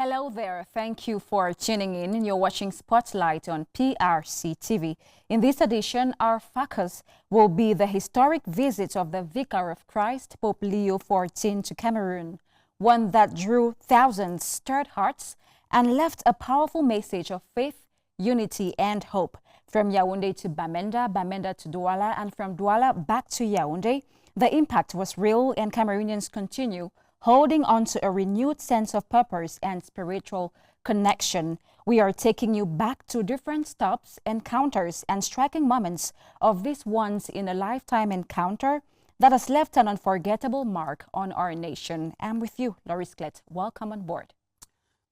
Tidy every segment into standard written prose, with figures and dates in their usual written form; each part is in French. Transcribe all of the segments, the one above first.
Hello there. Thank you for tuning in. You're watching Spotlight on PRC TV. In this edition, our focus will be the historic visit of the Vicar of Christ, Pope Leo XIV, to Cameroon, one that drew thousands, stirred hearts, and left a powerful message of faith, unity, and hope. From Yaoundé to Bamenda, Bamenda to Douala, and from Douala back to Yaoundé, the impact was real, and Cameroonians continue holding on to a renewed sense of purpose and spiritual connection. We are taking you back to different stops, encounters, and striking moments of this once-in-a-lifetime encounter that has left an unforgettable mark on our nation. I'm with you, Loris-Clet. Welcome on board.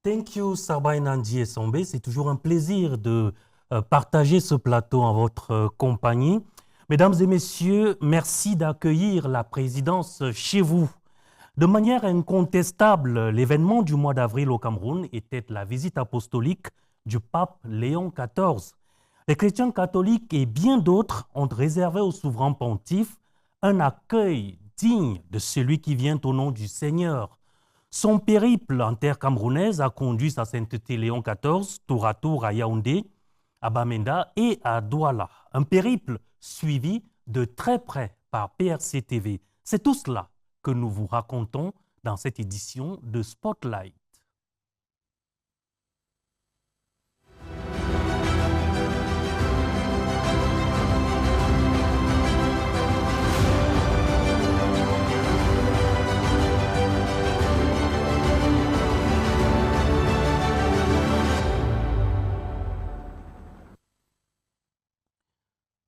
Thank you, Sabrainna et Essombe. C'est toujours un plaisir de partager ce plateau en votre compagnie. Mesdames et messieurs, merci d'accueillir la présidence chez vous. De manière incontestable, l'événement du mois d'avril au Cameroun était la visite apostolique du pape Léon XIV. Les chrétiens catholiques et bien d'autres ont réservé au souverain pontife un accueil digne de celui qui vient au nom du Seigneur. Son périple en terre camerounaise a conduit sa sainteté Léon XIV tour à tour à Yaoundé, à Bamenda et à Douala. Un périple suivi de très près par PRC TV. C'est tout cela que nous vous racontons dans cette édition de Spotlight.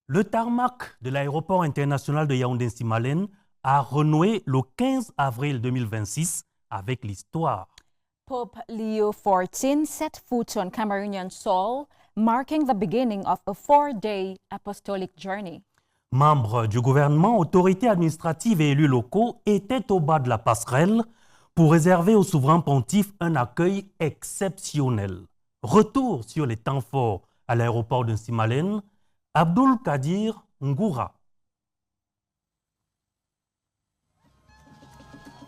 Le tarmac de l'aéroport international de Yaoundé-Simalène a renoué le 15 avril 2026 avec l'histoire. Pope Leo XIV set foot on Cameroonian soil, marking the beginning of a 4-day apostolic journey. Membres du gouvernement, autorités administratives et élus locaux étaient au bas de la passerelle pour réserver au souverain pontife un accueil exceptionnel. Retour sur les temps forts à l'aéroport de Simalène, Abdul Kadir Ngoura.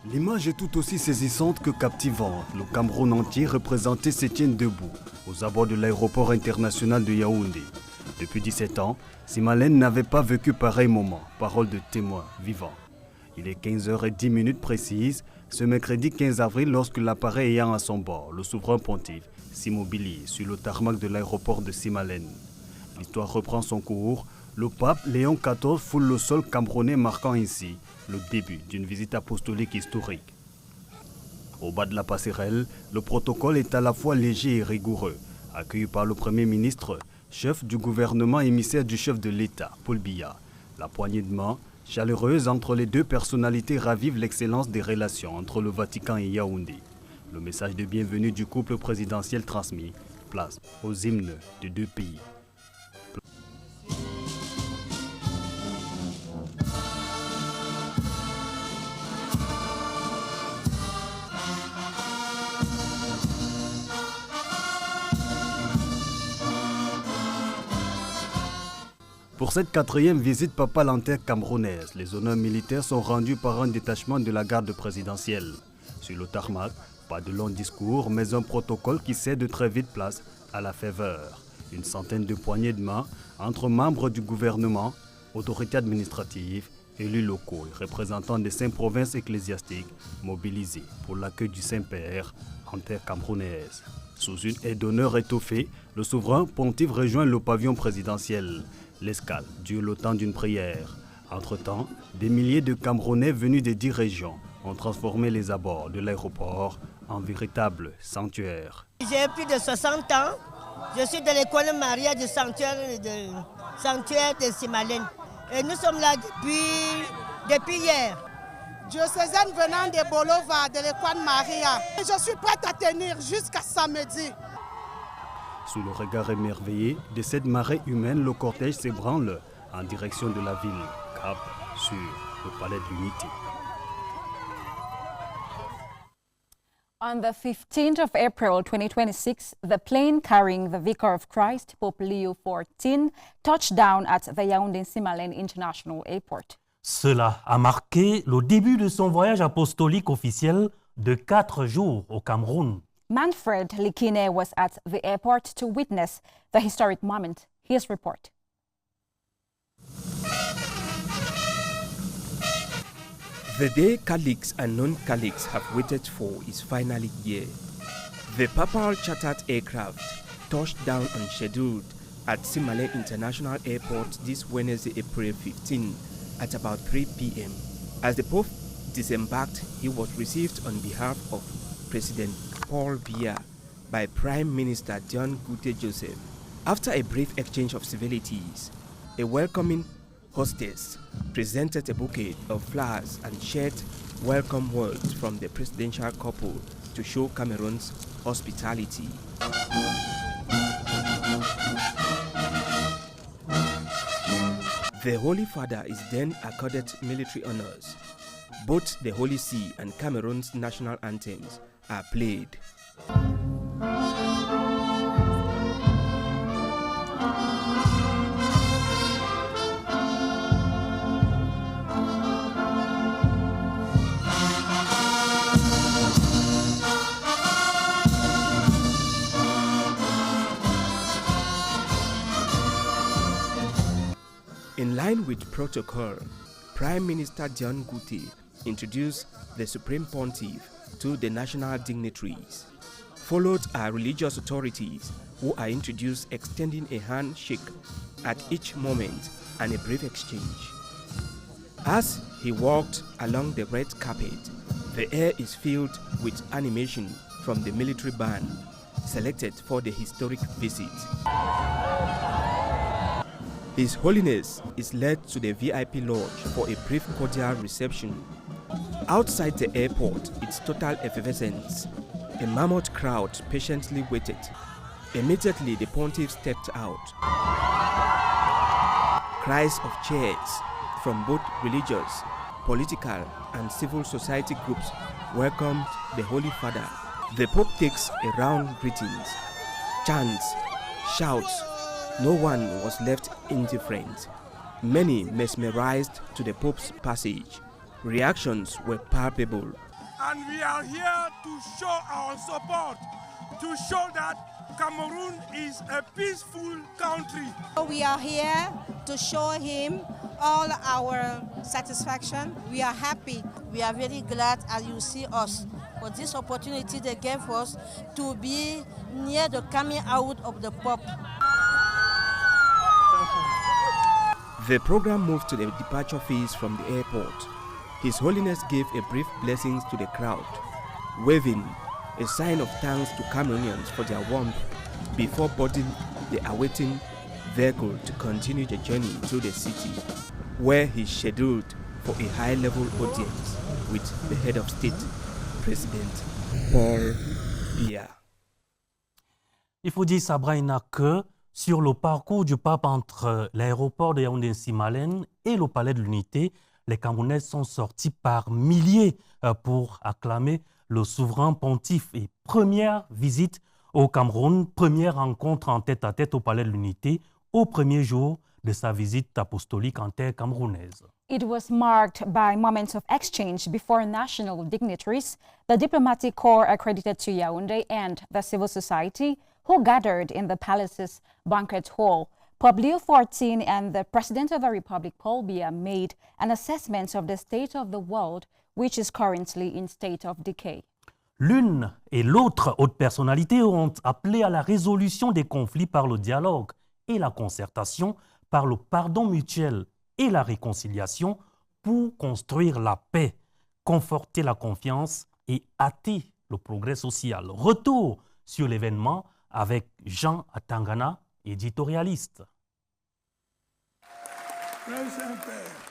L'image est tout aussi saisissante que captivante. Le Cameroun entier représenté se tient debout aux abords de l'aéroport international de Yaoundé. Depuis 17 ans, Simalène n'avait pas vécu pareil moment. Parole de témoin vivant. Il est 15h10 précises, ce mercredi 15 avril, lorsque l'appareil ayant à son bord, le souverain pontife, s'immobilise sur le tarmac de l'aéroport de Simalène. L'histoire reprend son cours. Le pape Léon XIV foule le sol camerounais, marquant ainsi le début d'une visite apostolique historique. Au bas de la passerelle, le protocole est à la fois léger et rigoureux. Accueilli par le Premier ministre, chef du gouvernement, émissaire du chef de l'État, Paul Biya. La poignée de main, chaleureuse entre les deux personnalités, ravive l'excellence des relations entre le Vatican et Yaoundé. Le message de bienvenue du couple présidentiel transmis, place aux hymnes des deux pays. Pour cette 4e visite papale en terre camerounaise, les honneurs militaires sont rendus par un détachement de la garde présidentielle. Sur le tarmac, pas de long discours, mais un protocole qui cède très vite place à la faveur. Une centaine de poignées de main entre membres du gouvernement, autorités administratives, élus locaux et représentants des 5 provinces ecclésiastiques mobilisés pour l'accueil du Saint-Père en terre camerounaise. Sous une aide d'honneur étoffée, le souverain pontife rejoint le pavillon présidentiel. L'escale dure le temps d'une prière. Entre-temps, des milliers de Camerounais venus des 10 régions ont transformé les abords de l'aéroport en véritable sanctuaire. J'ai plus de 60 ans. Je suis de l'école Maria du sanctuaire de Simalène. Et nous sommes là depuis hier. Diocésaine venant de Bolova, de l'école Maria. Et je suis prête à tenir jusqu'à samedi. Sous le regard émerveillé de cette marée humaine, le cortège s'ébranle en direction de la ville, cap sur le palais de l'Unité. On the 15th of April 2026, the plane carrying the Vicar of Christ, Pope Leo XIV, touched down at the Yaoundé-Simalène International Airport. Cela a marqué le début de son voyage apostolique officiel de 4 jours au Cameroun. Manfred Likine was at the airport to witness the historic moment. His report. The day Catholics and non-Catholics have waited for is finally here. The Papal chartered aircraft touched down unscheduled at Simale International Airport this Wednesday, April 15 at about 3 p.m. As the Pope disembarked, he was received on behalf of President Paul Biya by Prime Minister Adiang Joseph. After a brief exchange of civilities, a welcoming hostess presented a bouquet of flowers and shared welcome words from the presidential couple to show Cameroon's hospitality. The Holy Father is then accorded military honors. Both the Holy See and Cameroon's national anthems are played. In line with protocol, Prime Minister Adiang introduced the Supreme Pontiff to the national dignitaries. Followed are religious authorities who are introduced, extending a handshake at each moment and a brief exchange. As he walked along the red carpet, the air is filled with animation from the military band selected for the historic visit. His Holiness is led to the VIP lodge for a brief cordial reception. Outside the airport, its total effervescence. A mammoth crowd patiently waited. Immediately, the pontiff stepped out. Cries of cheers from both religious, political, and civil society groups welcomed the Holy Father. The Pope takes a round greetings, chants, shouts. No one was left indifferent. Many mesmerized to the Pope's passage. Reactions were palpable. And we are here to show our support, to show that Cameroon is a peaceful country. We are here to show him all our satisfaction. We are happy. We are very glad as you see us for this opportunity they gave us to be near the coming out of the Pope. The program moved to the departure phase from the airport. His Holiness gave a brief blessings to the crowd, waving a sign of thanks to Cameroonians for their warmth before boarding the awaiting vehicle to continue the journey to the city, where he's scheduled for a high-level audience with the head of state, President Paul Biya. Il faut dire, Sabrainna, que sur le parcours du pape entre l'aéroport de Yaoundé-Simalène et le palais de l'Unité, les Camerounais sont sortis par milliers pour acclamer le souverain pontife. Et première visite au Cameroun, première rencontre en tête-à-tête au palais de l'Unité au premier jour de sa visite apostolique en terre camerounaise. It was marked by moments of exchange before national dignitaries, the diplomatic corps accredited to Yaoundé, and the civil society who gathered in the palace's banquet hall. Pape Léon XIV and the President of the Republic, Paul Biya, made an assessment of the state of the world, which is currently in state of decay. L'une et l'autre haute personnalité ont appelé à la résolution des conflits par le dialogue et la concertation, par le pardon mutuel et la réconciliation pour construire la paix, conforter la confiance et hâter le progrès social. Retour sur l'événement avec Jean Atangana, éditorialiste.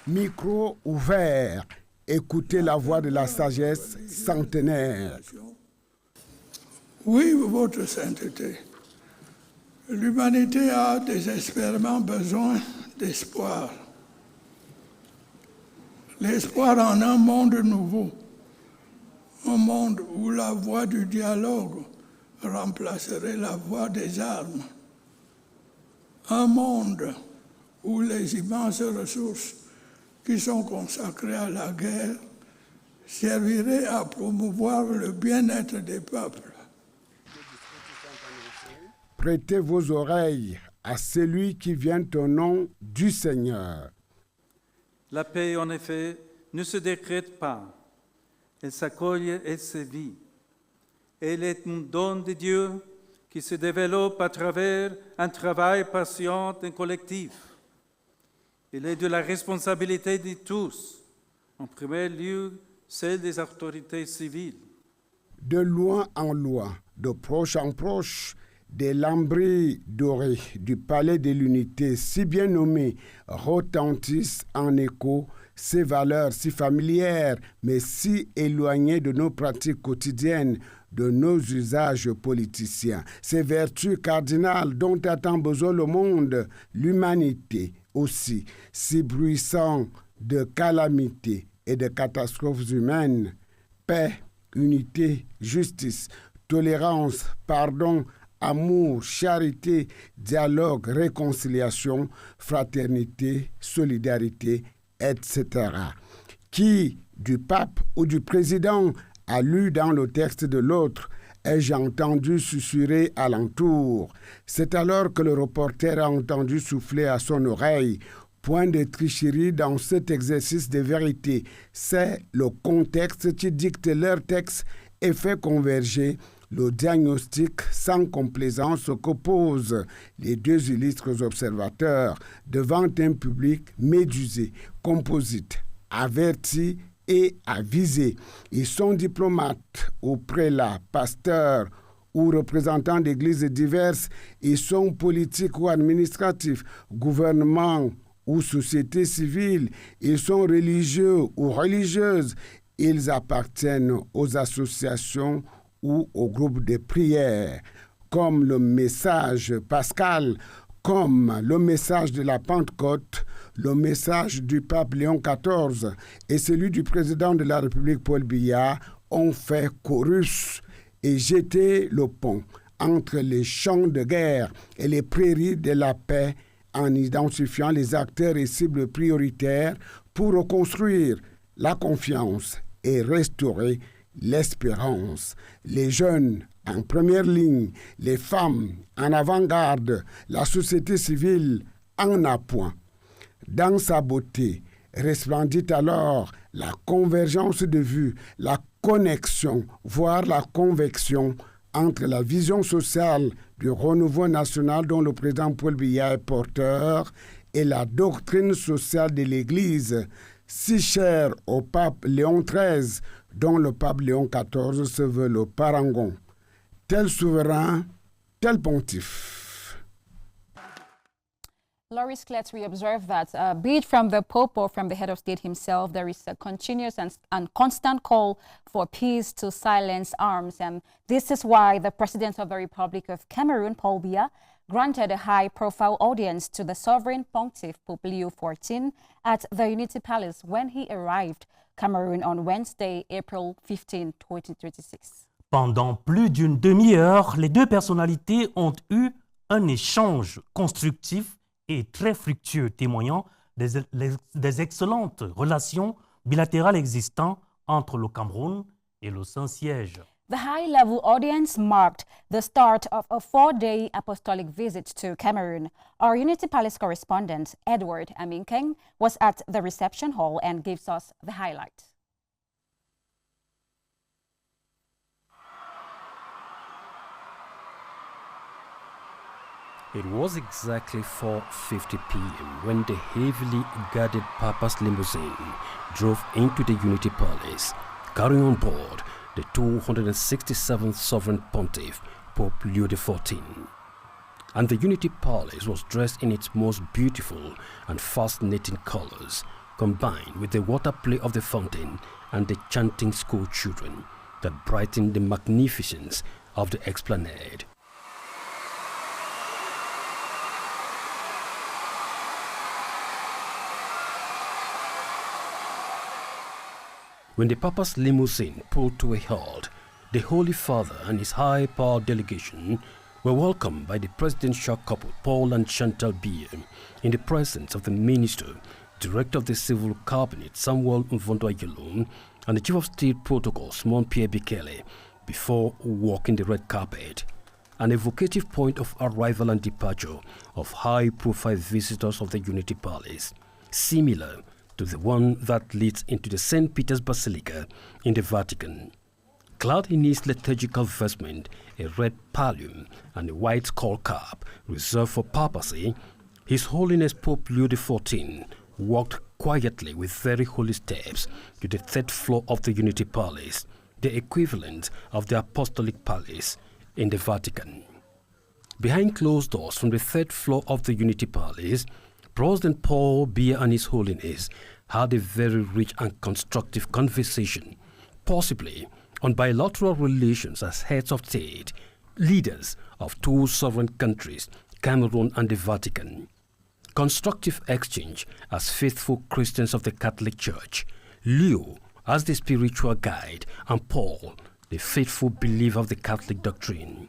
Micro ouvert, écoutez la voix de la sagesse centenaire. Oui, votre sainteté, l'humanité a désespérément besoin d'espoir. L'espoir en un monde nouveau, un monde où la voie du dialogue remplacerait la voie des armes, un monde où les immenses ressources qui sont consacrées à la guerre serviraient à promouvoir le bien-être des peuples. Prêtez vos oreilles à celui qui vient au nom du Seigneur. La paix, en effet, ne se décrète pas. Elle s'accueille et se vit. Elle est un don de Dieu qui se développe à travers un travail patient et collectif. Elle est de la responsabilité de tous, en premier lieu celle des autorités civiles. De loin en loin, de proche en proche, des lambris dorés du palais de l'unité si bien nommé retentissent en écho ces valeurs si familières mais si éloignées de nos pratiques quotidiennes, de nos usages politiciens. Ces vertus cardinales dont a tant besoin le monde, l'humanité aussi, si bruissant de calamités et de catastrophes humaines, paix, unité, justice, tolérance, pardon, amour, charité, dialogue, réconciliation, fraternité, solidarité, etc. Qui, du pape ou du président, a lu dans le texte de l'autre, ai-je entendu susurrer alentour. C'est alors que le reporter a entendu souffler à son oreille. Point de tricherie dans cet exercice de vérité. C'est le contexte qui dicte leur texte et fait converger le diagnostic sans complaisance qu'opposent les deux illustres observateurs devant un public médusé, composite, averti et avisé. Ils sont diplomates ou prélats, pasteurs ou représentants d'églises diverses. Ils sont politiques ou administratifs, gouvernements ou société civile. Ils sont religieux ou religieuses. Ils appartiennent aux associations ou au groupe de prière, comme le message pascal, comme le message de la Pentecôte, le message du Pape Léon XIV et celui du président de la République Paul Biya ont fait chorus et jeté le pont entre les champs de guerre et les prairies de la paix en identifiant les acteurs et cibles prioritaires pour reconstruire la confiance et restaurer l'espérance. Les jeunes en première ligne, les femmes en avant-garde, la société civile en appoint. Dans sa beauté, resplendit alors la convergence de vues, la connexion, voire la convection entre la vision sociale du renouveau national dont le président Paul Biya est porteur et la doctrine sociale de l'Église, si chère au pape Léon XIII, dont le pape Léon XIV se veut le parangon. Tel souverain, tel pontife. Loris-Clet, we observe that, be it from the Pope or from the head of state himself, there is a continuous and constant call for peace to silence arms. And this is why the President of the Republic of Cameroon, Paul Biya, granted a high-profile audience to the sovereign pontiff, Pape Léon XIV, at the Unity Palace when he arrived Cameroon on Wednesday, April 15, 2026. Pendant plus d'une demi-heure, les deux personnalités ont eu un échange constructif et très fructueux, témoignant des excellentes relations bilatérales existantes entre le Cameroun et le Saint-Siège. The high-level audience marked the start of a 4-day apostolic visit to Cameroon. Our Unity Palace correspondent, Edward Aminkeng, was at the reception hall and gives us the highlight. It was exactly 4:50 p.m. when the heavily guarded Papa's limousine drove into the Unity Palace, carrying on board the 267th Sovereign Pontiff, Pope Leo XIV. And the Unity Palace was dressed in its most beautiful and fascinating colors, combined with the water play of the fountain and the chanting school children that brightened the magnificence of the esplanade. When the Papa's limousine pulled to a halt, the Holy Father and his high-powered delegation were welcomed by the presidential couple Paul and Chantal Biya in the presence of the Minister, Director of the Civil Cabinet Samuel Mvondo-Ayelo, and the Chief of State Protocol Simon Pierre Bikele before walking the red carpet. an evocative point of arrival and departure of high-profile visitors of the Unity Palace, similar to the one that leads into the St. Peter's Basilica in the Vatican. Clad in his liturgical vestment, a red pallium and a white skull cap reserved for papacy, His Holiness Pope Leo XIV walked quietly with very holy steps to the third floor of the Unity Palace, the equivalent of the Apostolic Palace in the Vatican. Behind closed doors from the third floor of the Unity Palace, President Paul Biya and His Holiness had a very rich and constructive conversation, possibly on bilateral relations as heads of state, leaders of two sovereign countries, Cameroun and the Vatican. Constructive exchange as faithful Christians of the Catholic Church, Leo as the spiritual guide and Paul the faithful believer of the Catholic doctrine.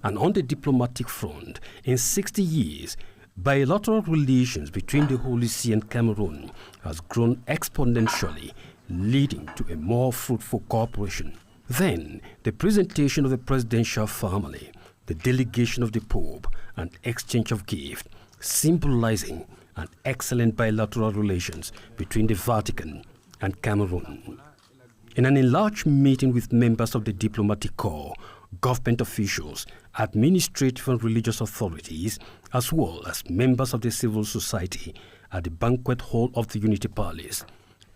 And on the diplomatic front, in 60 years, bilateral relations between the Holy See and Cameroon has grown exponentially, leading to a more fruitful cooperation. Then, the presentation of the presidential family, the delegation of the Pope, and exchange of gifts, symbolizing an excellent bilateral relations between the Vatican and Cameroon. In an enlarged meeting with members of the diplomatic corps, government officials, administrative and religious authorities, as well as members of the civil society at the banquet hall of the Unity Palace,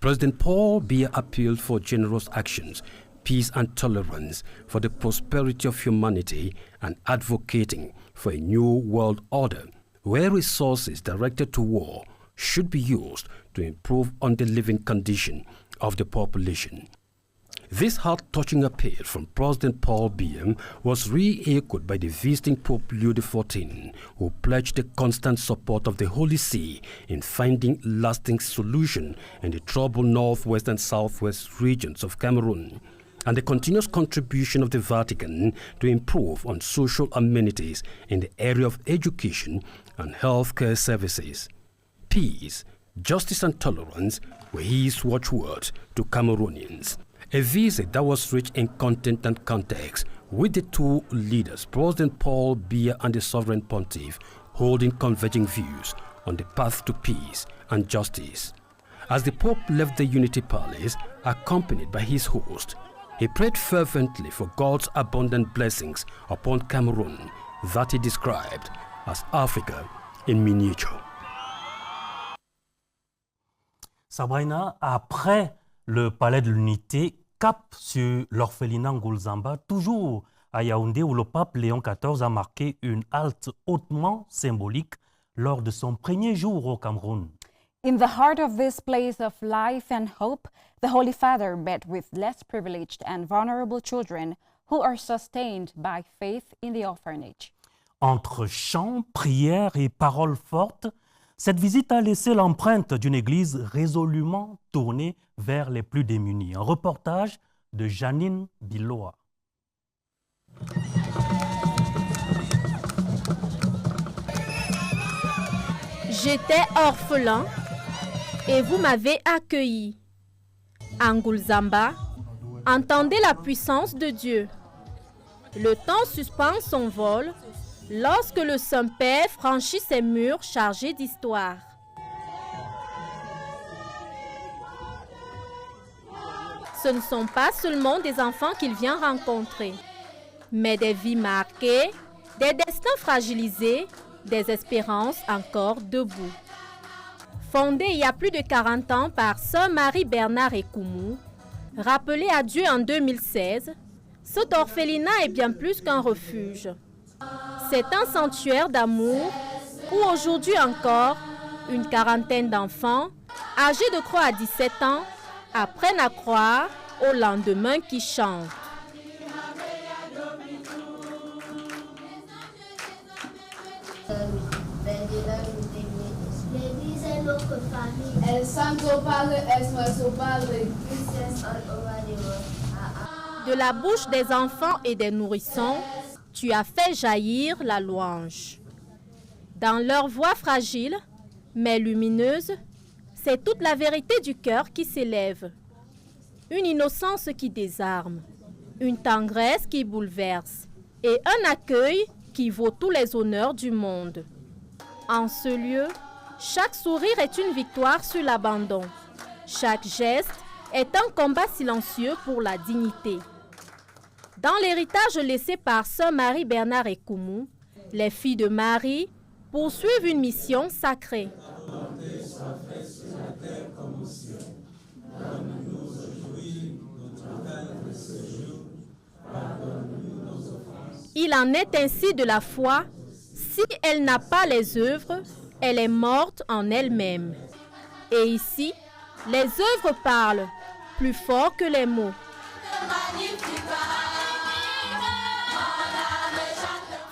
President Paul Biya appealed for generous actions, peace and tolerance for the prosperity of humanity, and advocating for a new world order where resources directed to war should be used to improve on the living condition of the population. This heart-touching appeal from President Paul Biya was re-echoed by the visiting Pope Leo XIV, who pledged the constant support of the Holy See in finding lasting solution in the troubled northwest and southwest regions of Cameroon, and the continuous contribution of the Vatican to improve on social amenities in the area of education and healthcare services. Peace, justice and tolerance were his watchwords to Cameroonians. A visit that was rich in content and context, with the two leaders, President Paul Biya and the Sovereign Pontiff, holding converging views on the path to peace and justice. As the Pope left the Unity Palace, accompanied by his host, he prayed fervently for God's abundant blessings upon Cameroon, that he described as Africa in miniature. Sabrainna, après le palais de l'Unité, cap sur l'orphelinat Ngulzamba, toujours à Yaoundé, où le pape Léon XIV a marqué une halte hautement symbolique lors de son premier jour au Cameroun. In the heart of this place of life and hope, the Holy Father met with less privileged and vulnerable children who are sustained by faith in the orphanage. Entre chants, prières et paroles fortes, cette visite a laissé l'empreinte d'une église résolument tournée vers les plus démunis. Un reportage de Janine Biloa. J'étais orphelin et vous m'avez accueilli. En Ngulzamba, entendez la puissance de Dieu. Le temps suspend son vol lorsque le Saint-Père franchit ses murs chargés d'histoire. Ce ne sont pas seulement des enfants qu'il vient rencontrer, mais des vies marquées, des destins fragilisés, des espérances encore debout. Fondé il y a plus de 40 ans par Sœur Marie-Bernard Ekoumou, rappelé à Dieu en 2016, cet orphelinat est bien plus qu'un refuge. C'est un sanctuaire d'amour où aujourd'hui encore, une quarantaine d'enfants, âgés de croire à 17 ans, apprennent à croire au lendemain qui chante. De la bouche des enfants et des nourrissons, tu as fait jaillir la louange. Dans leur voix fragile, mais lumineuse, c'est toute la vérité du cœur qui s'élève. Une innocence qui désarme, une tendresse qui bouleverse, et un accueil qui vaut tous les honneurs du monde. En ce lieu, chaque sourire est une victoire sur l'abandon. Chaque geste est un combat silencieux pour la dignité. Dans l'héritage laissé par Sœur Marie-Bernard et Koumou, les filles de Marie poursuivent une mission sacrée. Il en est ainsi de la foi. Si elle n'a pas les œuvres, elle est morte en elle-même. Et ici, les œuvres parlent plus fort que les mots.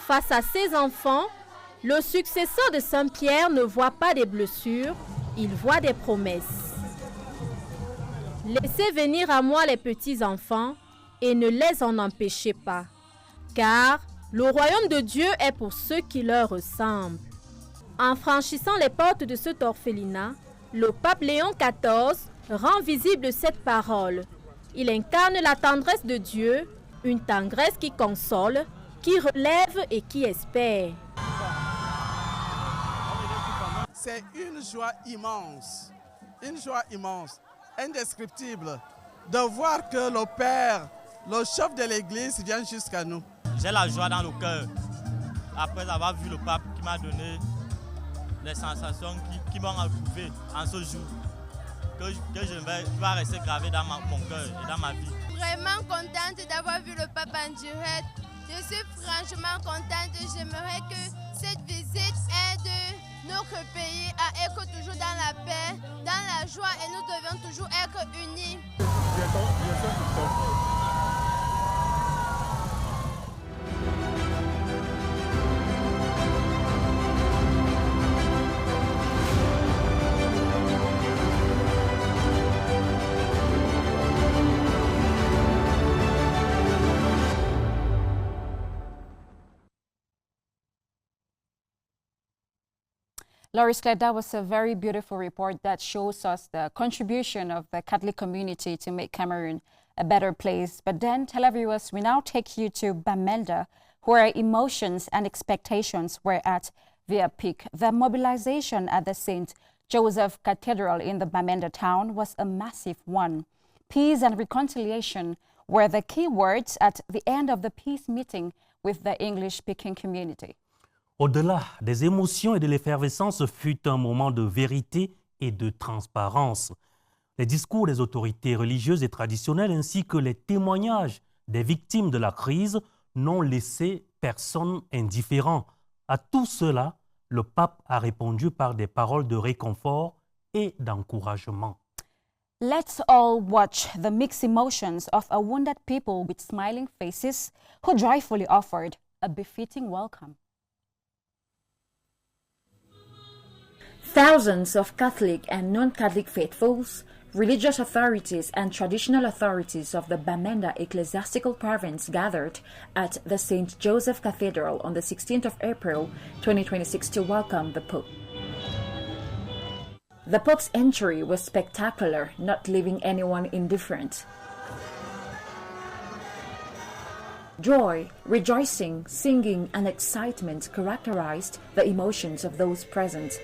Face à ces enfants, le successeur de Saint-Pierre ne voit pas des blessures, il voit des promesses. Laissez venir à moi les petits enfants et ne les en empêchez pas, car le royaume de Dieu est pour ceux qui leur ressemblent. En franchissant les portes de cet orphelinat, le pape Léon XIV rend visible cette parole. Il incarne la tendresse de Dieu, une tendresse qui console, qui relève et qui espère. C'est une joie immense, indescriptible, de voir que le Père, le chef de l'Église, vient jusqu'à nous. J'ai la joie dans le cœur, après avoir vu le pape qui m'a donné les sensations qui m'ont éprouvé en ce jour, que je vais rester gravé dans mon cœur et dans ma vie. Vraiment contente d'avoir vu le pape en direct. Je suis franchement contente. J'aimerais que cette visite aide notre pays à être toujours dans la paix, dans la joie, et nous devons toujours être unis. Loris-Clet, that was a very beautiful report that shows us the contribution of the Catholic community to make Cameroon a better place. But then, televiewers, we now take you to Bamenda, where emotions and expectations were at their peak. The mobilization at the St. Joseph Cathedral in the Bamenda town was a massive one. Peace and reconciliation were the key words at the end of the peace meeting with the English-speaking community. Au-delà des émotions et de l'effervescence, ce fut un moment de vérité et de transparence. Les discours des autorités religieuses et traditionnelles ainsi que les témoignages des victimes de la crise n'ont laissé personne indifférent. À tout cela, le pape a répondu par des paroles de réconfort et d'encouragement. Let's all watch the mixed emotions of a wounded people with smiling faces who joyfully offered a befitting welcome. Thousands of Catholic and non-Catholic faithfuls, religious authorities and traditional authorities of the Bamenda ecclesiastical province gathered at the St. Joseph Cathedral on the 16th of April 2026 to welcome the Pope. The Pope's entry was spectacular, not leaving anyone indifferent. Joy, rejoicing, singing, and excitement characterized the emotions of those present.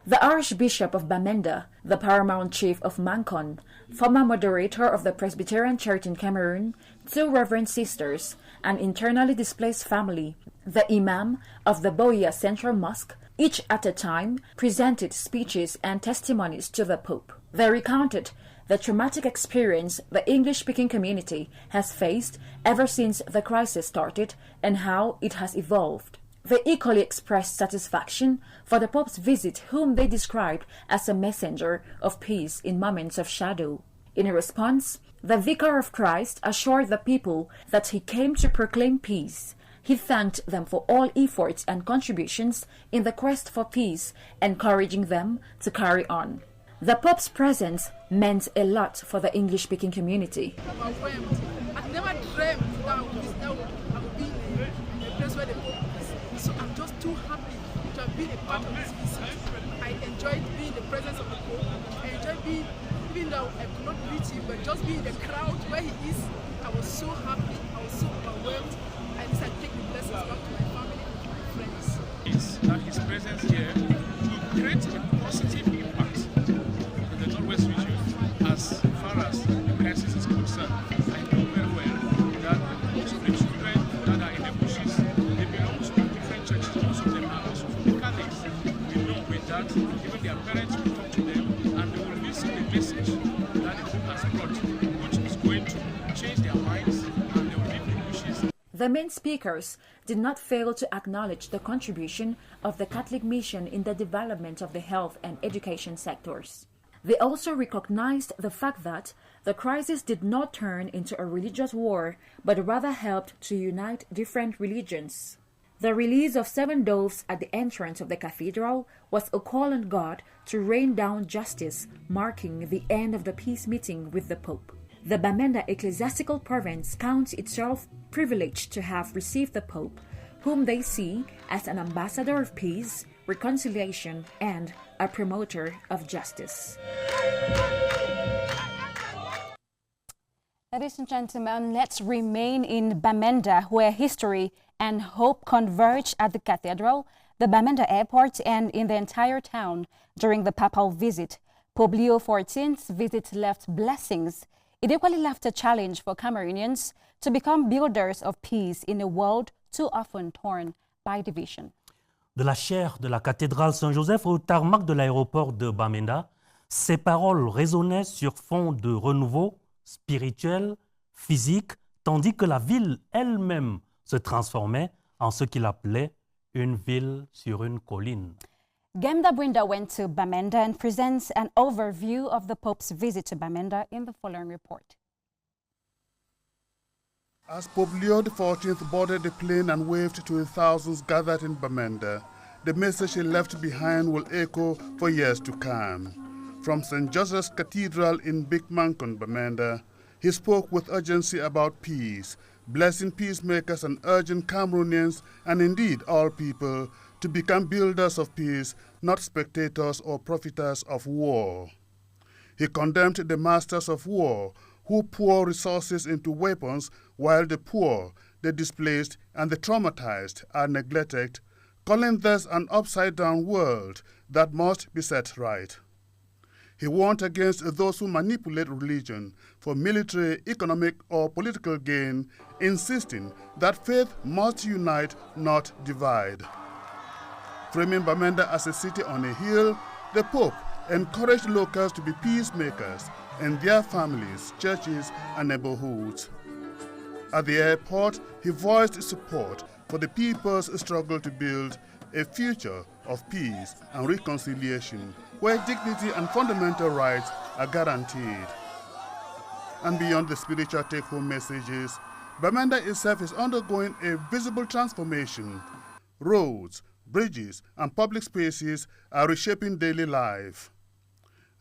The Archbishop of Bamenda, the paramount chief of Mancon, former moderator of the Presbyterian Church in Cameroon, two Reverend Sisters, an internally displaced family, the Imam of the Boya Central Mosque, each at a time presented speeches and testimonies to the Pope. They recounted the traumatic experience the English-speaking community has faced ever since the crisis started and how it has evolved. They equally expressed satisfaction for the Pope's visit, whom they described as a messenger of peace in moments of shadow. In response, the Vicar of Christ assured the people that he came to proclaim peace. He thanked them for all efforts and contributions in the quest for peace, encouraging them to carry on. The Pope's presence meant a lot for the English-speaking community. I never dreamt that I would be in a place where the Pope is. So I'm just too happy to have been a part of this visit. I enjoyed being in the presence of the Pope. I enjoyed being even though I could not meet him, but just being in the crowd where he is, I was so happy, I was so overwhelmed. I decided to take the blessings back to my family and to my friends. It's that his presence here will create a positive impact in the Northwest region as far as the crisis is concerned. I know very well that most of the children that are in the bushes, they belong to different churches. Most of them are also from Catholics. We know with that, even their parents will talk to them and they will listen to the message that the Pope has brought, which is going to change their minds and they will leave the bushes. The main speakers did not fail to acknowledge the contribution of the Catholic mission in the development of the health and education sectors. They also recognized the fact that the crisis did not turn into a religious war, but rather helped to unite different religions. The release of 7 doves at the entrance of the cathedral was a call on God to rain down justice, marking the end of the peace meeting with the Pope. The Bamenda ecclesiastical province counts itself privileged to have received the Pope, whom they see as an ambassador of peace, reconciliation, and a promoter of justice. Ladies and gentlemen, let's remain in Bamenda, where history and hope converge at the cathedral, the Bamenda airport, and in the entire town during the papal visit. Pope Leo XIV's visit left blessings. It equally left a challenge for Cameroonians to become builders of peace in a world too often torn by division. De la chaire de la cathédrale Saint-Joseph au tarmac de l'aéroport de Bamenda, ces paroles résonnaient sur fond de renouveau spirituel, physique, tandis que la ville elle-même se transformait en ce qu'il appelait une ville sur une colline. Gemda Brinda went to Bamenda and presents an overview of the Pope's visit to Bamenda in the following report. As Pope Leo XIV boarded the plane and waved to the thousands gathered in Bamenda, the message he left behind will echo for years to come. From St. Joseph's Cathedral in Big Mankon, Bamenda, he spoke with urgency about peace, blessing peacemakers and urging Cameroonians, and indeed all people, to become builders of peace, not spectators or profiteers of war. He condemned the masters of war who pour resources into weapons while the poor, the displaced, and the traumatized are neglected, calling this an upside-down world that must be set right. He warned against those who manipulate religion for military, economic, or political gain, insisting that faith must unite, not divide. Framing Bamenda as a city on a hill, the Pope encouraged locals to be peacemakers in their families, churches, and neighborhoods. At the airport, he voiced support for the people's struggle to build a future of peace and reconciliation where dignity and fundamental rights are guaranteed. And beyond the spiritual take-home messages, Bamenda itself is undergoing a visible transformation. Roads, bridges, and public spaces are reshaping daily life.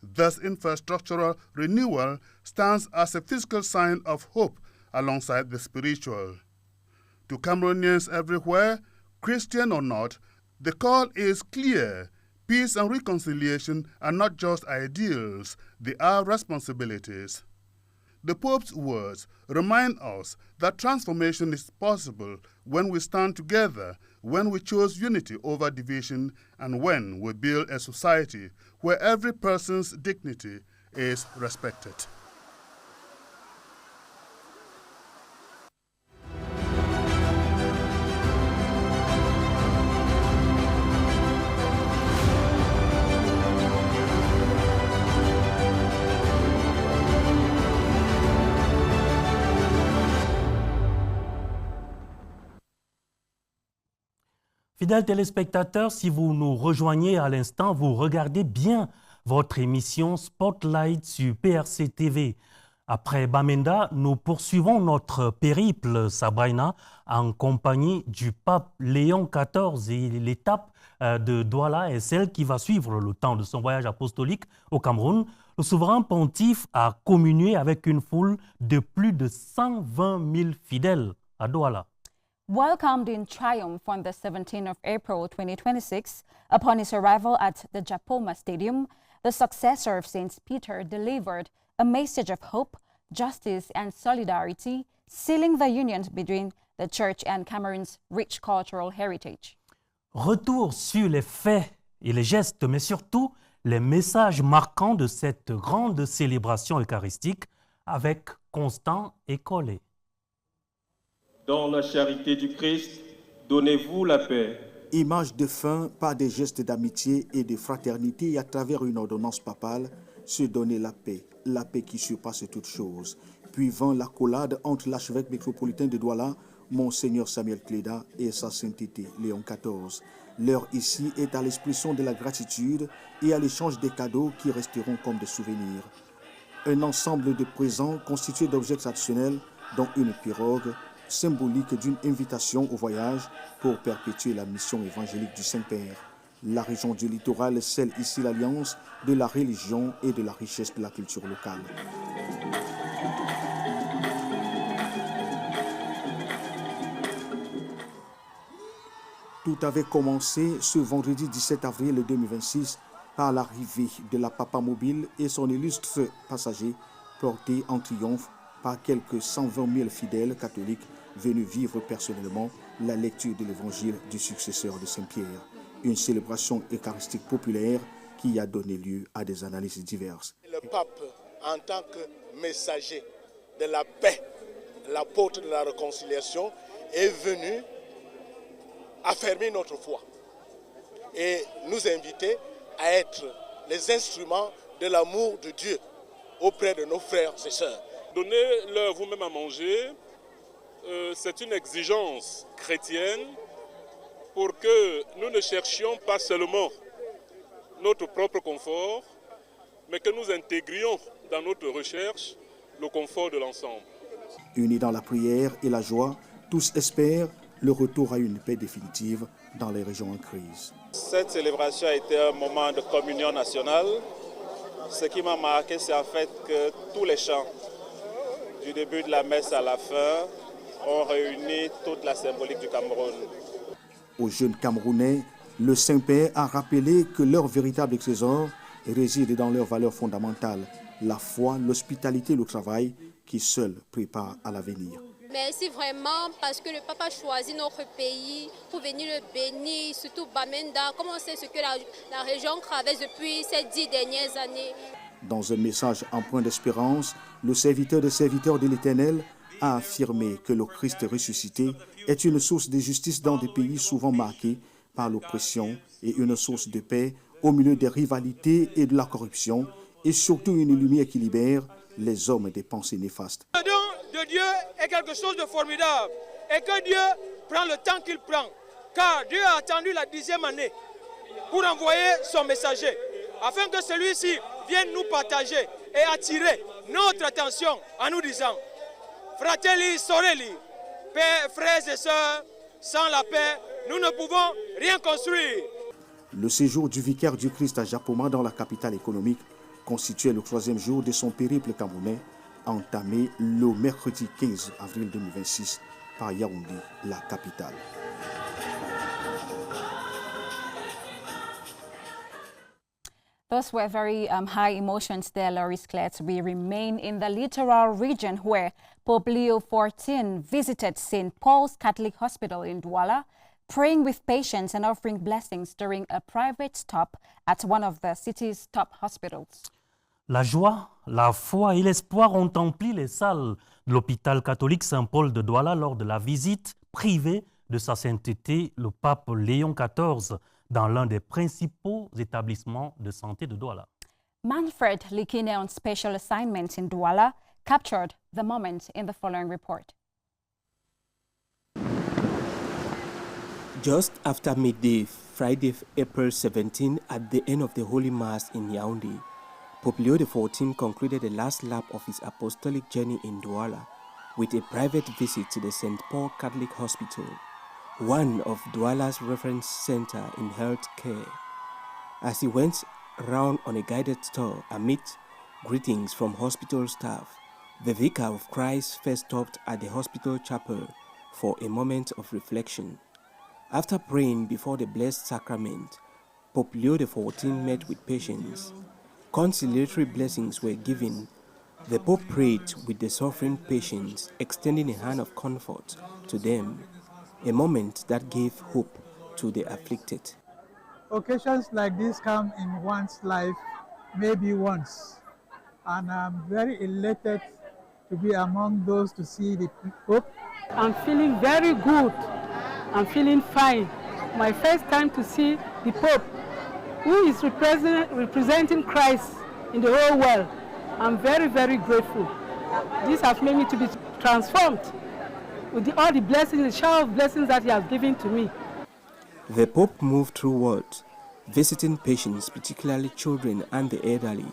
This infrastructural renewal stands as a physical sign of hope alongside the spiritual. To Cameroonians everywhere, Christian or not, the call is clear. Peace and reconciliation are not just ideals, they are responsibilities. The Pope's words remind us that transformation is possible when we stand together, when we choose unity over division, and when we build a society where every person's dignity is respected. Fidèles téléspectateurs, si vous nous rejoignez à l'instant, vous regardez bien votre émission Spotlight sur PRC TV. Après Bamenda, nous poursuivons notre périple Sabrainna en compagnie du pape Léon XIV et l'étape de Douala est celle qui va suivre le temps de son voyage apostolique au Cameroun. Le souverain pontife a communié avec une foule de plus de 120 000 fidèles à Douala. Welcomed in triumph on the 17th of April 2026, upon his arrival at the Japoma Stadium, the successor of Saint Peter delivered a message of hope, justice, and solidarity, sealing the union between the Church and Cameroon's rich cultural heritage. Retour sur les faits et les gestes, mais surtout les messages marquants de cette grande célébration eucharistique avec Constant et Collet. Dans la charité du Christ, donnez-vous la paix. Image de fin par des gestes d'amitié et de fraternité et à travers une ordonnance papale, se donner la paix qui surpasse toute chose. Puis vint l'accolade entre l'archevêque métropolitain de Douala, Monseigneur Samuel Cléda, et sa sainteté Léon XIV. L'heure ici est à l'expression de la gratitude et à l'échange des cadeaux qui resteront comme des souvenirs. Un ensemble de présents constitué d'objets traditionnels, dont une pirogue, symbolique d'une invitation au voyage pour perpétuer la mission évangélique du Saint-Père. La région du littoral scelle ici l'alliance de la religion et de la richesse de la culture locale. Tout avait commencé ce vendredi 17 avril 2026 par l'arrivée de la Papa Mobile et son illustre passager porté en triomphe par quelques 120 000 fidèles catholiques venus vivre personnellement la lecture de l'évangile du successeur de Saint-Pierre. Une célébration eucharistique populaire qui a donné lieu à des analyses diverses. Le pape, en tant que messager de la paix, l'apôtre de la réconciliation, est venu affermir notre foi et nous inviter à être les instruments de l'amour de Dieu auprès de nos frères et sœurs. Donnez-leur vous-même à manger, c'est une exigence chrétienne pour que nous ne cherchions pas seulement notre propre confort, mais que nous intégrions dans notre recherche le confort de l'ensemble. Unis dans la prière et la joie, tous espèrent le retour à une paix définitive dans les régions en crise. Cette célébration a été un moment de communion nationale. Ce qui m'a marqué, c'est en fait que tous les chants, du début de la messe à la fin, ont réuni toute la symbolique du Cameroun. Aux jeunes Camerounais, le Saint-Père a rappelé que leur véritable trésor réside dans leurs valeurs fondamentales, la foi, l'hospitalité et le travail, qui seuls préparent à l'avenir. Merci vraiment parce que le Papa a choisi notre pays pour venir le bénir, surtout Bamenda, comme on sait ce que la région traverse depuis ces 10 dernières années. Dans un message empreint d'espérance, le serviteur des serviteurs de l'Éternel a affirmé que le Christ ressuscité est une source de justice dans des pays souvent marqués par l'oppression et une source de paix au milieu des rivalités et de la corruption et surtout une lumière qui libère les hommes des pensées néfastes. Le don de Dieu est quelque chose de formidable et que Dieu prend le temps qu'il prend, car Dieu a attendu la 10e année pour envoyer son messager, afin que celui-ci vienne nous partager et attirer notre attention en nous disant « Fratelli, sorelli, père, frères et sœurs, sans la paix, nous ne pouvons rien construire. » Le séjour du vicaire du Christ à Japoma dans la capitale économique constituait le 3e jour de son périple camerounais, entamé le mercredi 15 avril 2026 par Yaoundé, la capitale. Those were very high emotions there, Loris-Clet. We remain in the littoral region where Pope Leo XIV visited St. Paul's Catholic Hospital in Douala, praying with patience and offering blessings during a private stop at one of the city's top hospitals. La joie, la foi et l'espoir ont empli les salles de l'hôpital catholique Saint-Paul de Douala lors de la visite privée de sa sainteté, le pape Léon XIV, dans l'un des principaux établissements de santé de Douala. Manfred Likine, on special assignment in Douala, captured the moment in the following report. Just after midday, Friday, April 17, at the end of the Holy Mass in Yaoundé, Pope Leo XIV concluded the last lap of his apostolic journey in Douala with a private visit to the St. Paul Catholic Hospital, one of Douala's reference center in health care. As he went round on a guided tour amid greetings from hospital staff, the Vicar of Christ first stopped at the hospital chapel for a moment of reflection. After praying before the Blessed Sacrament, Pope Leo XIV met with patients. Conciliatory blessings were given. The Pope prayed with the suffering patients, extending a hand of comfort to them, a moment that gave hope to the afflicted. Occasions like this come in one's life maybe once, and I'm very elated to be among those to see the Pope. I'm feeling very good. I'm feeling fine. My first time to see the Pope, who is representing Christ in the whole world. I'm very, very grateful. This has made me to be transformed with all the blessings, the shower of blessings that he has given to me. The Pope moved through wards, visiting patients, particularly children and the elderly,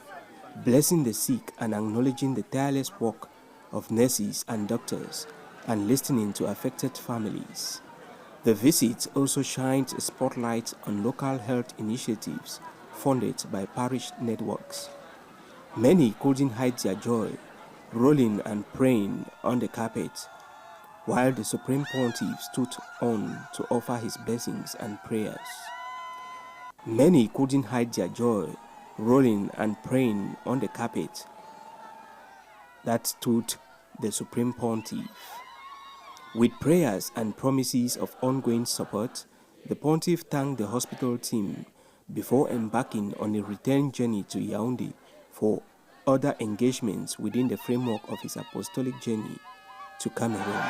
blessing the sick and acknowledging the tireless work of nurses and doctors, and listening to affected families. The visit also shines a spotlight on local health initiatives funded by parish networks. Many couldn't hide their joy, rolling and praying on the carpet, while the Supreme Pontiff stood on to offer his blessings and prayers. Many couldn't hide their joy, rolling and praying on the carpet that stood the Supreme Pontiff. With prayers and promises of ongoing support, the Pontiff thanked the hospital team before embarking on a return journey to Yaoundé for other engagements within the framework of his apostolic journey to Cameroun.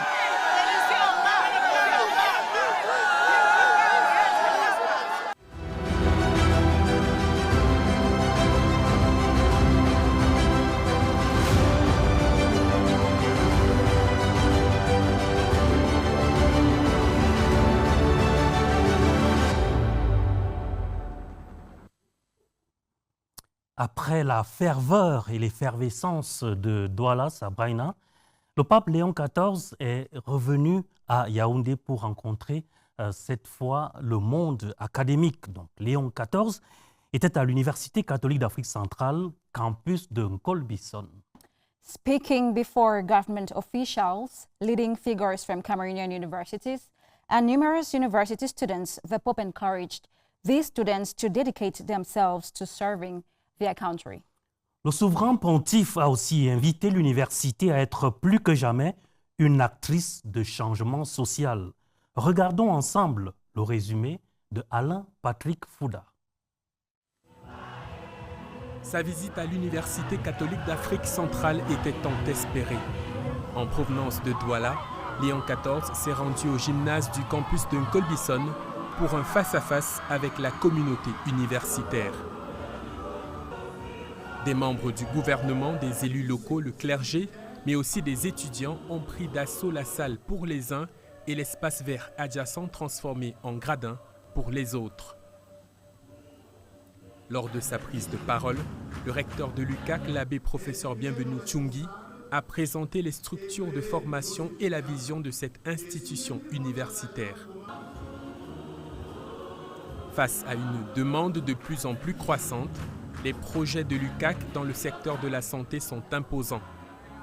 Après la ferveur et l'effervescence de Douala, Sabrainna, le pape Léon XIV est revenu à Yaoundé pour rencontrer cette fois le monde académique. Donc, Léon XIV était à l'Université catholique d'Afrique centrale, campus de Nkolbison. Speaking before government officials, leading figures from Cameroonian universities, and numerous university students, the Pope encouraged these students to dedicate themselves to serving their country. Le souverain pontife a aussi invité l'université à être plus que jamais une actrice de changement social. Regardons ensemble le résumé de Alain Patrick Fouda. Sa visite à l'Université catholique d'Afrique centrale était tant espérée. En provenance de Douala, Léon XIV s'est rendu au gymnase du campus de Nkolbison pour un face-à-face avec la communauté universitaire. Des membres du gouvernement, des élus locaux, le clergé, mais aussi des étudiants ont pris d'assaut la salle pour les uns et l'espace vert adjacent transformé en gradin pour les autres. Lors de sa prise de parole, le recteur de l'UCAC, l'abbé professeur Bienvenu Tchungi, a présenté les structures de formation et la vision de cette institution universitaire. Face à une demande de plus en plus croissante, les projets de l'UCAC dans le secteur de la santé sont imposants,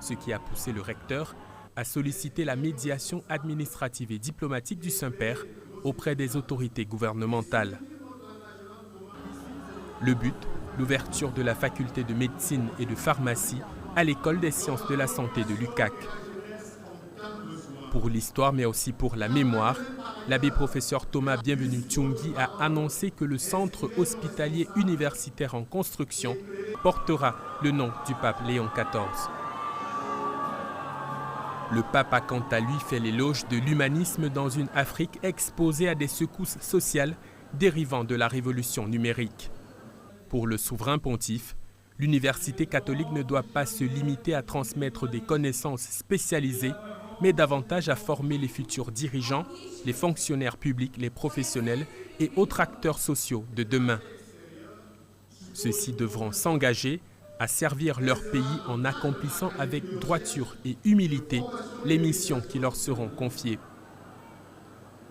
ce qui a poussé le recteur à solliciter la médiation administrative et diplomatique du Saint-Père auprès des autorités gouvernementales. Le but, l'ouverture de la faculté de médecine et de pharmacie à l'école des sciences de la santé de l'UCAC. Pour l'histoire, mais aussi pour la mémoire, l'abbé professeur Thomas Bienvenu Tchungi a annoncé que le centre hospitalier universitaire en construction portera le nom du pape Léon XIV. Le pape a quant à lui fait l'éloge de l'humanisme dans une Afrique exposée à des secousses sociales dérivant de la révolution numérique. Pour le souverain pontife, l'université catholique ne doit pas se limiter à transmettre des connaissances spécialisées, mais davantage à former les futurs dirigeants, les fonctionnaires publics, les professionnels et autres acteurs sociaux de demain. Ceux-ci devront s'engager à servir leur pays en accomplissant avec droiture et humilité les missions qui leur seront confiées.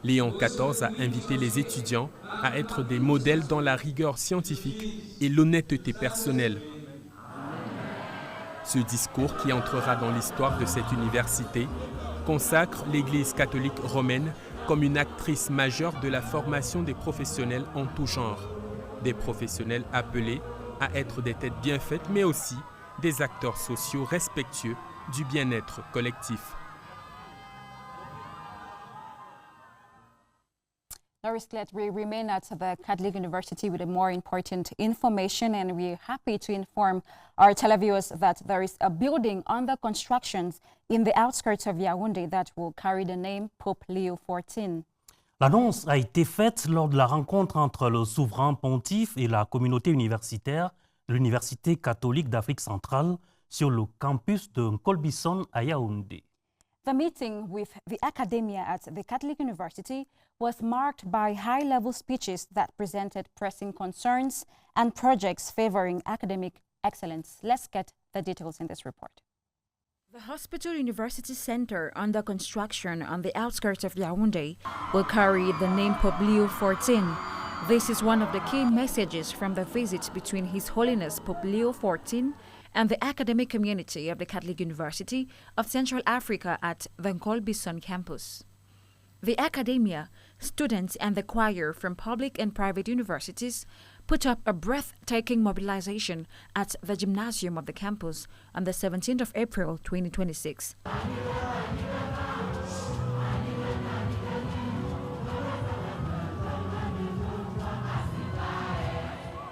Léon XIV a invité les étudiants à être des modèles dans la rigueur scientifique et l'honnêteté personnelle. Ce discours, qui entrera dans l'histoire de cette université, consacre l'Église catholique romaine comme une actrice majeure de la formation des professionnels en tout genre, des professionnels appelés à être des têtes bien faites, mais aussi des acteurs sociaux respectueux du bien-être collectif. Loris-Clet, we remain at the Catholic University with a more important information, and we're happy to inform our televiewers that there is a building under construction in the outskirts of Yaoundé that will carry the name Pape Léon XIV. L'annonce a été faite lors de la rencontre entre le souverain pontife et la communauté universitaire de l'Université catholique d'Afrique centrale sur le campus de Nkolbison à Yaoundé. The meeting with the academia at the Catholic University was marked by high-level speeches that presented pressing concerns and projects favoring academic excellence. Let's get the details in this report. The Hospital University Center under construction on the outskirts of Yaoundé will carry the name Pape Léon XIV. This is one of the key messages from the visit between His Holiness Pape Léon XIV and the academic community of the Catholic University of Central Africa at the Nkolbison campus. The academia, students and the choir from public and private universities put up a breathtaking mobilization at the gymnasium of the campus on the 17th of April 2026.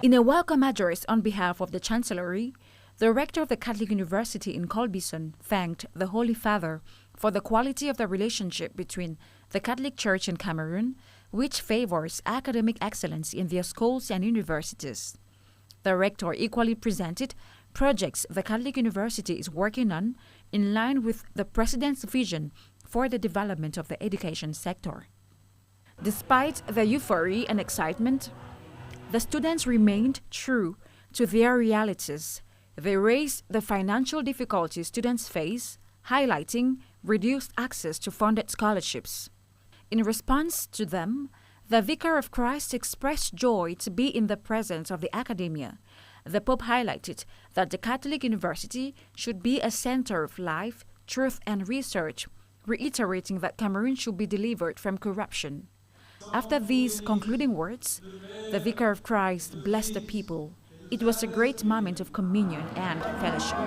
In a welcome address on behalf of the Chancellery, the rector of the Catholic University in Nkolbison thanked the Holy Father for the quality of the relationship between the Catholic Church and Cameroon, which favors academic excellence in their schools and universities. The rector equally presented projects the Catholic University is working on in line with the President's vision for the development of the education sector. Despite the euphoria and excitement, the students remained true to their realities. They raised the financial difficulties students face, highlighting reduced access to funded scholarships. In response to them, the Vicar of Christ expressed joy to be in the presence of the academia. The Pope highlighted that the Catholic University should be a center of life, truth, and research, reiterating that Cameroon should be delivered from corruption. After these concluding words, the Vicar of Christ blessed the people. It was a great moment of communion and fellowship.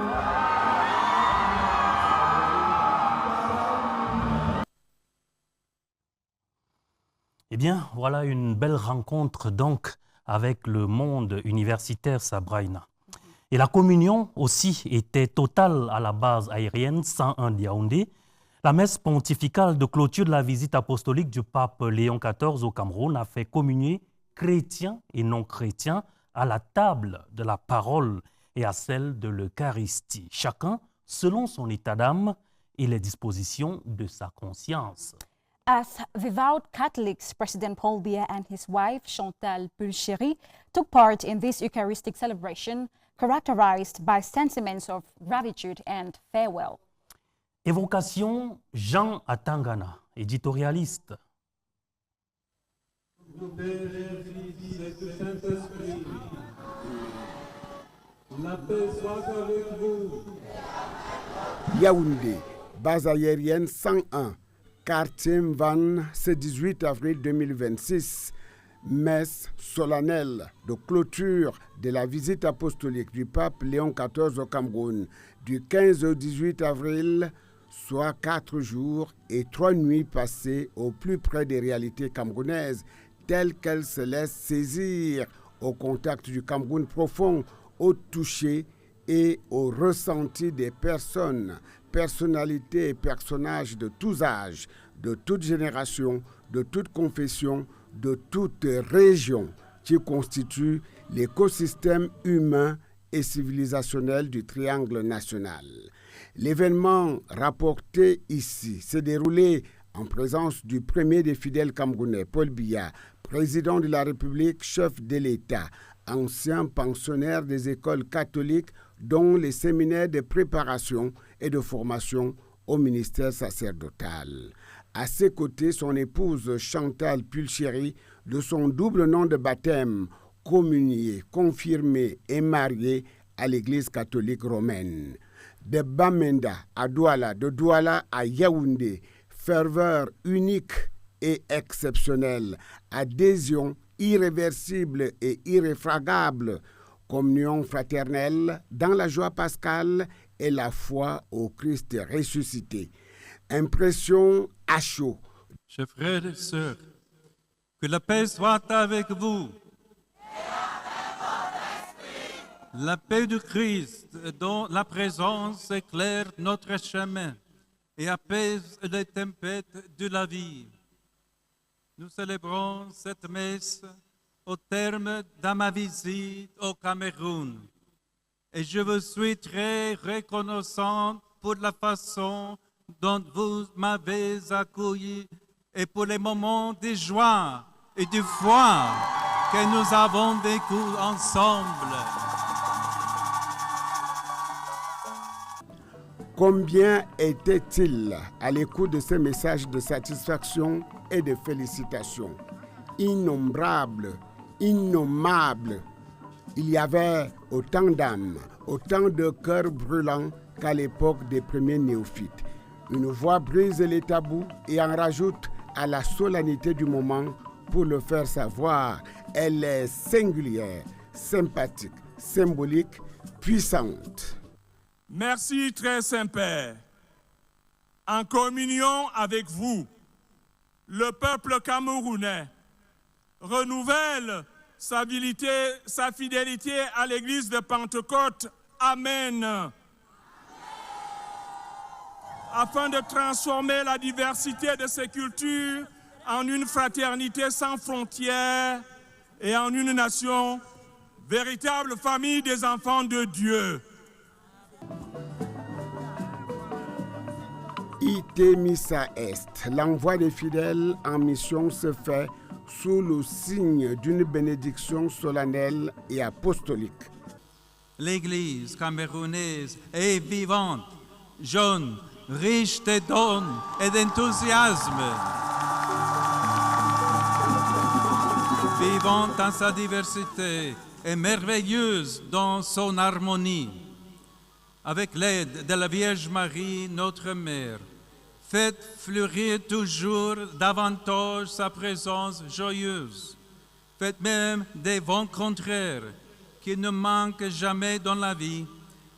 Eh bien, voilà une belle rencontre donc avec le monde universitaire Sabrainna. Et la communion aussi était totale à la base aérienne 101 de Yaoundé. La messe pontificale de clôture de la visite apostolique du pape Léon XIV au Cameroun a fait communier chrétiens et non chrétiens à la table de la parole et à celle de l'Eucharistie, chacun selon son état d'âme et les dispositions de sa conscience. As devout Catholics, President Paul Biya and his wife, Chantal Pulchéry, took part in this Eucharistic celebration characterized by sentiments of gratitude and farewell. Évocation Jean Atangana, éditorialiste. Yaoundé, base aérienne 101, quartier Van, ce 18 avril 2026, messe solennelle de clôture de la visite apostolique du pape Léon XIV au Cameroun du 15 au 18 avril, soit 4 jours et 3 nuits passées au plus près des réalités camerounaises telles qu'elles se laissent saisir au contact du Cameroun profond, au toucher et au ressenti des personnes, personnalités et personnages de tous âges, de toute génération, de toute confession, de toute région qui constituent l'écosystème humain et civilisationnel du triangle national. L'événement rapporté ici s'est déroulé en présence du premier des fidèles camerounais, Paul Biya, président de la République, chef de l'État, ancien pensionnaire des écoles catholiques, dont les séminaires de préparation et de formation au ministère sacerdotal. À ses côtés, son épouse Chantal Pulchéry, de son double nom de baptême, communiée, confirmée et mariée à l'Église catholique romaine. De Bamenda à Douala, de Douala à Yaoundé, ferveur unique et exceptionnelle, adhésion irréversible et irréfragable, Communion fraternelle dans la joie pascale et la foi au Christ ressuscité. Impression à chaud. Chers frères et sœurs, que la paix soit avec vous. La paix du Christ, dont la présence éclaire notre chemin et apaise les tempêtes de la vie. Nous célébrons cette messe au terme de ma visite au Cameroun. Et je vous suis très reconnaissant pour la façon dont vous m'avez accueilli et pour les moments de joie et de foi que nous avons vécu ensemble. Combien était-il à l'écoute de ces messages de satisfaction et de félicitations? Innombrables, innommables. Il y avait autant d'âmes, autant de cœurs brûlants qu'à l'époque des premiers néophytes. Une voix brise les tabous et en rajoute à la solennité du moment pour le faire savoir. Elle est singulière, sympathique, symbolique, puissante. Merci très Saint-Père. En communion avec vous, le peuple camerounais renouvelle sa fidélité à l'église de Pentecôte. Amen. Afin de transformer la diversité de ces cultures en une fraternité sans frontières et en une nation, véritable famille des enfants de Dieu. Ite Missa Est, l'envoi des fidèles en mission se fait sous le signe d'une bénédiction solennelle et apostolique. L'Église camerounaise est vivante, jeune, riche de dons et d'enthousiasme. Vivante dans sa diversité et merveilleuse dans son harmonie. Avec l'aide de la Vierge Marie, notre Mère, faites fleurir toujours davantage sa présence joyeuse. Faites même des vents contraires qui ne manquent jamais dans la vie,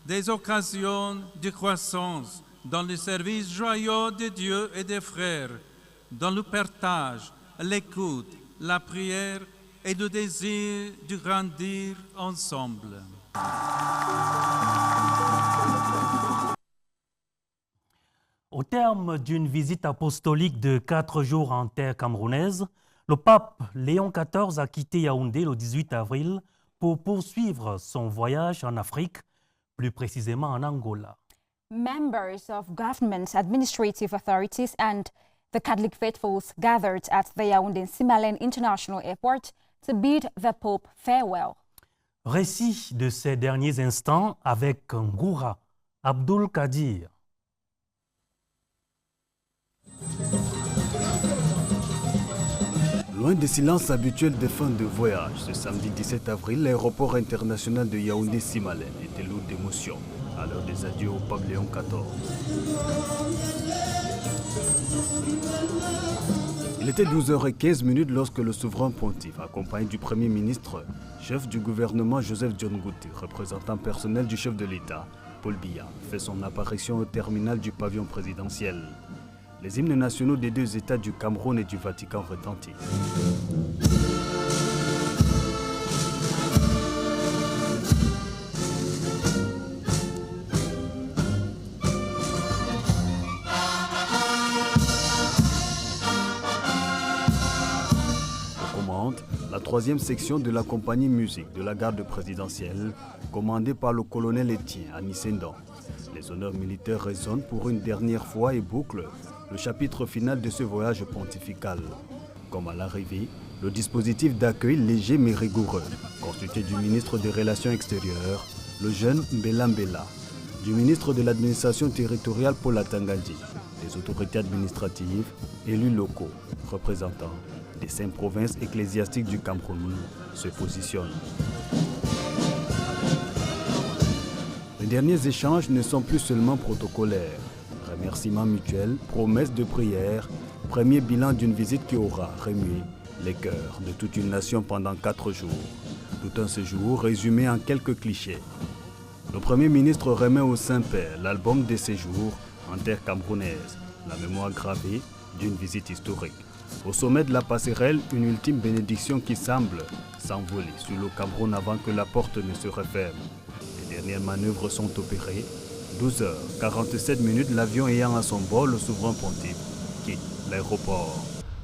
des occasions de croissance dans le service joyeux de Dieu et des frères, dans le partage, l'écoute, la prière et le désir de grandir ensemble. Au terme d'une visite apostolique de 4 jours en terre camerounaise, le pape Léon XIV a quitté Yaoundé le 18 avril pour poursuivre son voyage en Afrique, plus précisément en Angola. Members of governments, administrative authorities and the Catholic faithfuls gathered at the Yaoundé Simalène International Airport to bid the Pope farewell. Récit de ces derniers instants avec Ngoura Abdul Kadir. Loin des silences habituels des fins de voyage, ce samedi 17 avril, l'aéroport international de Yaoundé-Simalène était lourd d'émotions à l'heure des adieux au Pape Léon XIV. Il était 12h15 lorsque le souverain pontife, accompagné du Premier ministre, chef du gouvernement Joseph John Gouté, représentant personnel du chef de l'État, Paul Biya, fait son apparition au terminal du pavillon présidentiel. Les hymnes nationaux des deux États du Cameroun et du Vatican retentissent. Aux commandes, la 3e section de la compagnie musique de la garde présidentielle, commandée par le colonel Étienne à Nissendan. Les honneurs militaires résonnent pour une dernière fois et bouclent le chapitre final de ce voyage pontifical. Comme à l'arrivée, le dispositif d'accueil léger mais rigoureux, constitué du ministre des Relations extérieures, le jeune Mbela Mbela, du ministre de l'administration territoriale Paul Atangadi, des autorités administratives, élus locaux, représentants des 5 provinces ecclésiastiques du Cameroun, se positionnent. Les derniers échanges ne sont plus seulement protocolaires. Remerciements mutuels, promesses de prière, premier bilan d'une visite qui aura remué les cœurs de toute une nation pendant 4 jours. Tout un séjour résumé en quelques clichés. Le Premier ministre remet au Saint-Père l'album des séjours en terre camerounaise, la mémoire gravée d'une visite historique. Au sommet de la passerelle, une ultime bénédiction qui semble s'envoler sur le Cameroun avant que la porte ne se referme. Les dernières manœuvres sont opérées. 12h47, l'avion ayant à son bord le souverain pontife quitte l'aéroport.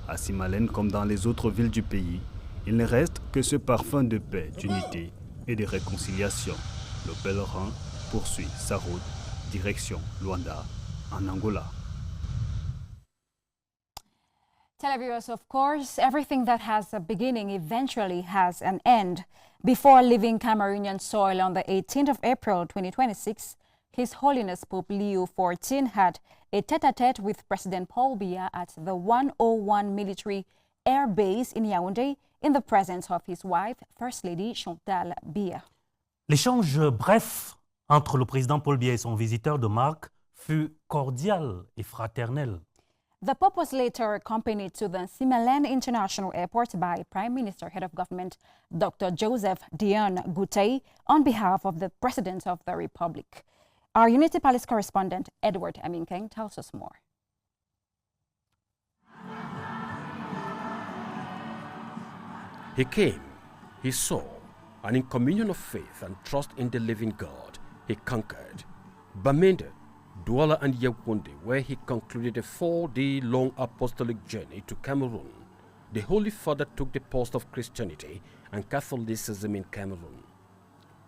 À Simalène comme dans les autres villes du pays, il ne reste que ce parfum de paix, d'unité et de réconciliation. Le pèlerin poursuit sa route, direction Luanda, en Angola. Televiewers, of course, everything that has a beginning eventually has an end. Before leaving Cameroonian soil on the 18th of April 2026, His Holiness Pope Leo XIV had a tête-à-tête with President Paul Biya at the 101 Military Air Base in Yaoundé in the presence of his wife, First Lady Chantal Biya. L'échange bref entre le président Paul Biya et son visiteur de marque fut cordial et fraternel. The Pope was later accompanied to the Simalène International Airport by Prime Minister, Head of Government, Dr. Joseph Dion Goutey, on behalf of the President of the Republic. Our Unity Palace correspondent, Edward Aminkeng, tells us more. He came, he saw, and in communion of faith and trust in the living God, he conquered. Bamenda, Douala and Yaoundé, where he concluded a 4-day-long apostolic journey to Cameroon. The Holy Father took the post of Christianity and Catholicism in Cameroon.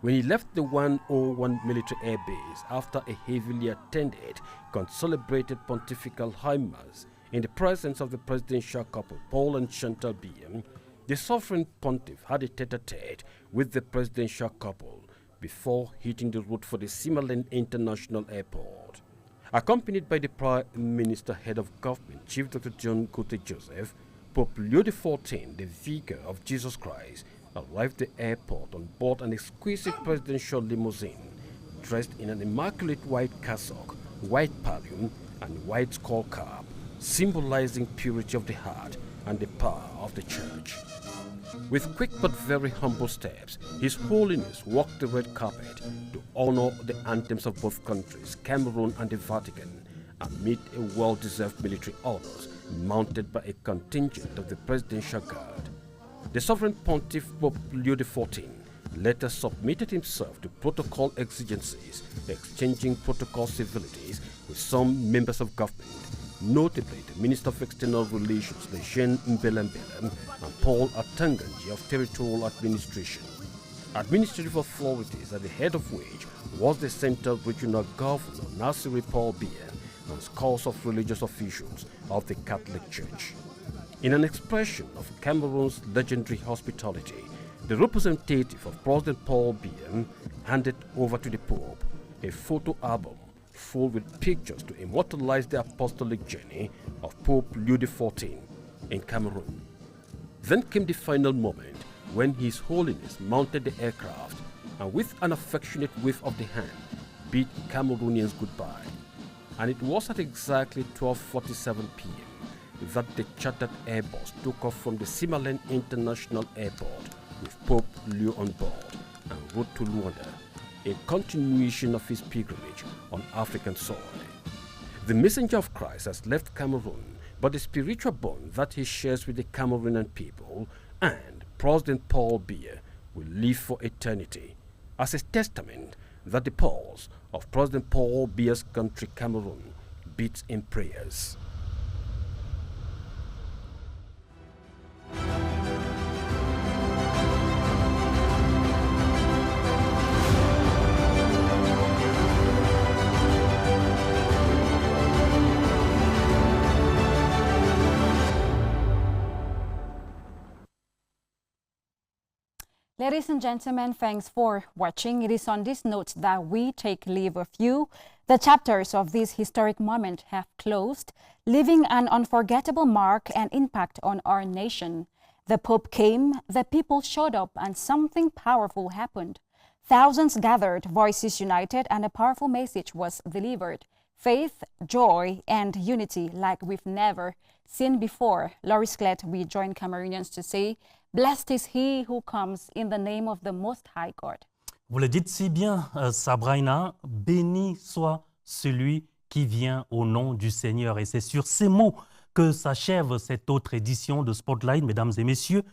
When he left the 101 military air base after a heavily attended, concelebrated pontifical high mass in the presence of the presidential couple Paul and Chantal Biya, the sovereign pontiff had a tête-à-tête with the presidential couple before hitting the route for the Simalène International Airport. Accompanied by the Prime Minister, Head of Government, Chief Dr. John Goutey Joseph, Pope Leo XIV, the Vicar of Jesus Christ, arrived at the airport on board an exquisite presidential limousine, dressed in an immaculate white cassock, white pallium, and white skull cap, symbolizing purity of the heart and the power of the Church. With quick but very humble steps, His Holiness walked the red carpet to honor the anthems of both countries, Cameroon and the Vatican, amid a well-deserved military honors mounted by a contingent of the Presidential Guard. The Sovereign Pontiff Pope Leo XIV later submitted himself to protocol exigencies, exchanging protocol civilities with some members of government, notably the Minister of External Relations, Lejeune Mbelembele, and Paul Atanganji of Territorial Administration. Administrative authorities, at the head of which was the Central Regional Governor Nasiri Paul Biya, and scores of religious officials of the Catholic Church. In an expression of Cameroon's legendary hospitality, the representative of President Paul Biya handed over to the Pope a photo album full with pictures to immortalize the apostolic journey of Pope Leo XIV in Cameroon. Then came the final moment when His Holiness mounted the aircraft and with an affectionate wave of the hand bid Cameroonians goodbye. And it was at exactly 12:47 p.m. that the chartered airbus took off from the Simalène International Airport with Pope Leo on board and rode to Luanda, a continuation of his pilgrimage on African soil. The messenger of Christ has left Cameroon, but the spiritual bond that he shares with the Cameroonian people and President Paul Biya will live for eternity as a testament that the pulse of President Paul Biya's country, Cameroon, beats in prayers. Ladies and gentlemen, thanks for watching. It is on this note that we take leave of you. The chapters of this historic moment have closed, leaving an unforgettable mark and impact on our nation. The Pope came, the people showed up, and something powerful happened. Thousands gathered, voices united, and a powerful message was delivered. Faith, joy, and unity like we've never seen before. Loris-Clet, we join Cameroonians to say, Blessed is he who comes in the name of the Most High God. Vous le dites si bien, Sabrainna, béni soit celui qui vient au nom du Seigneur. Et c'est sur ces mots que s'achève cette autre édition de Spotlight, mesdames et messieurs.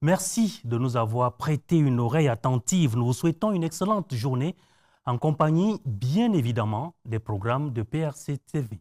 Merci de nous avoir prêté une oreille attentive. Nous vous souhaitons une excellente journée en compagnie, bien évidemment, des programmes de PRC TV.